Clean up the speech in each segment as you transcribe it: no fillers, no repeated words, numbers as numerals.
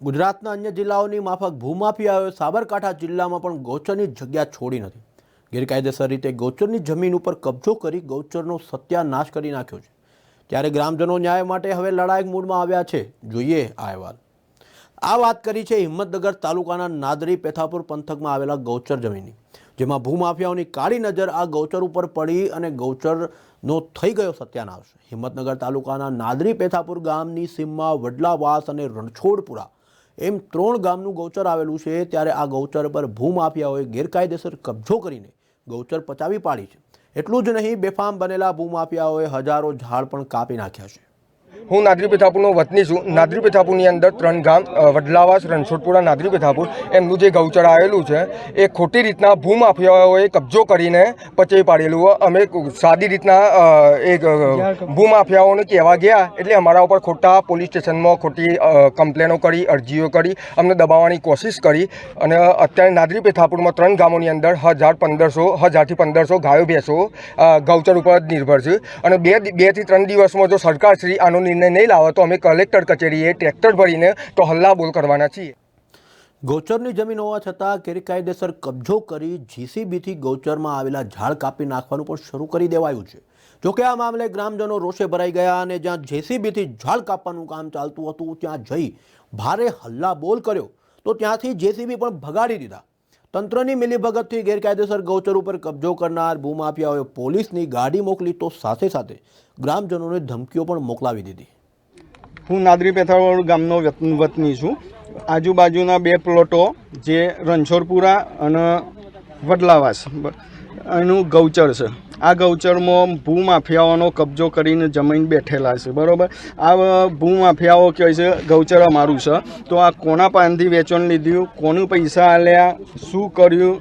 ગુજરાતના અન્ય જિલ્લાઓની માફક ભૂમાફિયાઓએ સાબરકાંઠા જિલ્લામાં પણ ગૌચરની જગ્યા છોડી નથી। ગેરકાયદેસર રીતે ગૌચરની જમીન ઉપર કબજો કરી ગૌચરનો સત્યાનાશ કરી નાખ્યો છે। ત્યારે ગ્રામજનો ન્યાય માટે હવે લડાયક મૂડમાં આવ્યા છે। જોઈએ આ અહેવાલ। આ વાત કરી છે હિંમતનગર તાલુકાના નાદરી પેથાપુર પંથકમાં આવેલા ગૌચર જમીનની, જેમાં ભૂમાફિયાઓની કાળી નજર આ ગૌચર ઉપર પડી અને ગૌચરનો થઈ ગયો સત્યાનાશ। હિંમતનગર તાલુકાના નાદરી પેથાપુર ગામની સીમમાં વડલાવાસ અને રણછોડપુરા એમ 3 ગામનું ગૌચર આવેલું છે। ત્યારે આ ગૌચર પર ભૂમાફિયાઓએ ગેરકાયદેસર કબજો કરીને ગૌચર પચાવી પાડી છે। એટલું જ નહીં, બેફામ બનેલા ભૂમાફિયાઓએ હજારો ઝાડ પણ કાપી નાખ્યા છે। હું નાદરી પેથાપુરનો વતની છું। નાદરી પેથાપુરની અંદર 3 ગામ વડલાવાસ, રણછોડપુરા, નાદરી પેથાપુર એમનું જે ગૌચર આવેલું છે એ ખોટી રીતના ભૂમાફિયાઓએ કબજો કરીને પચાવી પાડેલું। અમે સાદી રીતના એક ભૂમાફિયાઓને કહેવા ગયા એટલે અમારા ઉપર ખોટા પોલીસ સ્ટેશનમાં ખોટી કમ્પ્લેનો કરી, અરજીઓ કરી, અમને દબાવવાની કોશિશ કરી અને અત્યારે નાદરી પેથાપુરમાં 3 ગામોની અંદર 1000 થી 1500 ગાયો ભેંસો ગૌચર ઉપર જ નિર્ભર છે અને 2 થી 3 દિવસમાં જો સરકારશ્રી આનો નિર્ણય નહીં લાવે તો અમે કલેક્ટર કચેરીએ ટ્રેક્ટર ભરીને તો હલ્લાબોલ કરવાના છીએ। ગૌચરની જમીન હોવા છતાં ગેરકાયદેસર કબજો કરી જીસીબીથી ગૌચરમાં આવેલા ઝાડ કાપી નાખવાનું પણ શરૂ કરી દેવાયું છે। જોકે આ મામલે ગ્રામજનો રોષે ભરાઈ ગયા અને જ્યાં જેસીબીથી ઝાડ કાપવાનું કામ ચાલતું હતું ત્યાં જઈ ભારે હલ્લાબોલ કર્યો તો ત્યાંથી જેસીબી પણ ભગાડી દીધા। તંત્રની મિલીભગતથી ગેરકાયદેસર ગૌચર ઉપર કબજો કરનાર ભૂમાફિયાઓએ પોલીસની ગાડી મોકલી તો સાથે સાથે ગ્રામજનોને ધમકીઓ પણ મોકલાવી દીધી। હું નાદરી પેથાપુર ગામનો વતની છું। આજુબાજુના 2 પ્લોટો જે રણછોડપુરા અને વડલાવાસ એનું ગૌચર છે। આ ગૌચરમાં ભૂમાફિયાઓનો કબજો કરીને જમીન બેઠેલા છે, બરાબર। આ ભૂમાફિયાઓ કહે છે ગૌચર અમારું છે, તો આ કોના પાસેથી વેચાણ લીધું, કોનું પૈસા આલ્યા, શું કર્યું,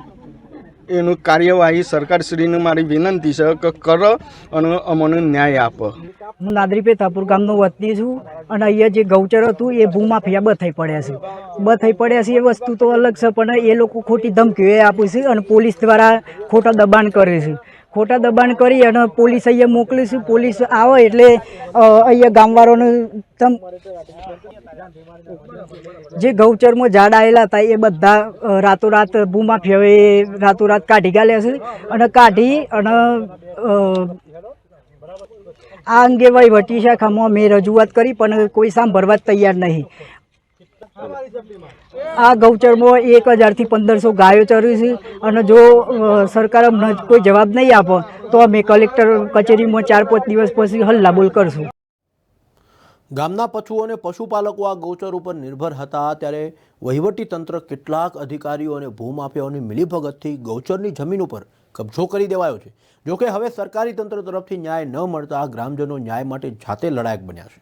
એનું કાર્યવાહી સરકારશ્રીને મારી વિનંતી છે કે કરો અને અમને ન્યાય આપો। હું નાદરી પેથાપુર ગામનો વતની છું અને અહીંયા જે ગૌચર હતું એ ભૂમાફિયા બથાઈ પડ્યા છે। બથાઈ પડ્યા છે એ વસ્તુ તો અલગ છે, પણ એ લોકો ખોટી ધમકીઓ આપે છે અને પોલીસ દ્વારા ખોટા દબાણ કરે છે। ખોટા દબાણ કરી અને પોલીસ અહીંયા મોકલે છે। પોલીસ આવે એટલે અહીંયા ગામવાળાને જે ગૌચરમાં ઝાડ આવેલા હતા એ બધા રાતોરાત ભૂમાફિયાઓએ રાતોરાત કાઢી ગાલ્યા છે અને કાઢી અને આ અંગે વહીવટી શાખામાં મેં રજૂઆત કરી પણ કોઈ સાંભળવા જ તૈયાર નહીં। આ ગૌચરમાં 1000 થી 1500 ગાયો ચરી છે અને જો સરકાર અમને કોઈ જવાબ નહીં આપે તો અમે કલેક્ટર કચેરીમાં 4-5 દિવસ પછી હલ્લાબોલ કરશું। ગામના પશુઓ અને પશુપાલકો આ ગૌચર ઉપર નિર્ભર હતા। ત્યારે વહીવટી તંત્ર કેટલાક અધિકારીઓ અને ભૂમાફિયાઓની મિલીભગતથી ગૌચરની જમીન ઉપર કબજો કરી દેવાયો છે। જોકે હવે સરકારી તંત્ર તરફથી ન્યાય ન મળતા ગ્રામજનો ન્યાય માટે જાતે લડાયક બન્યા છે।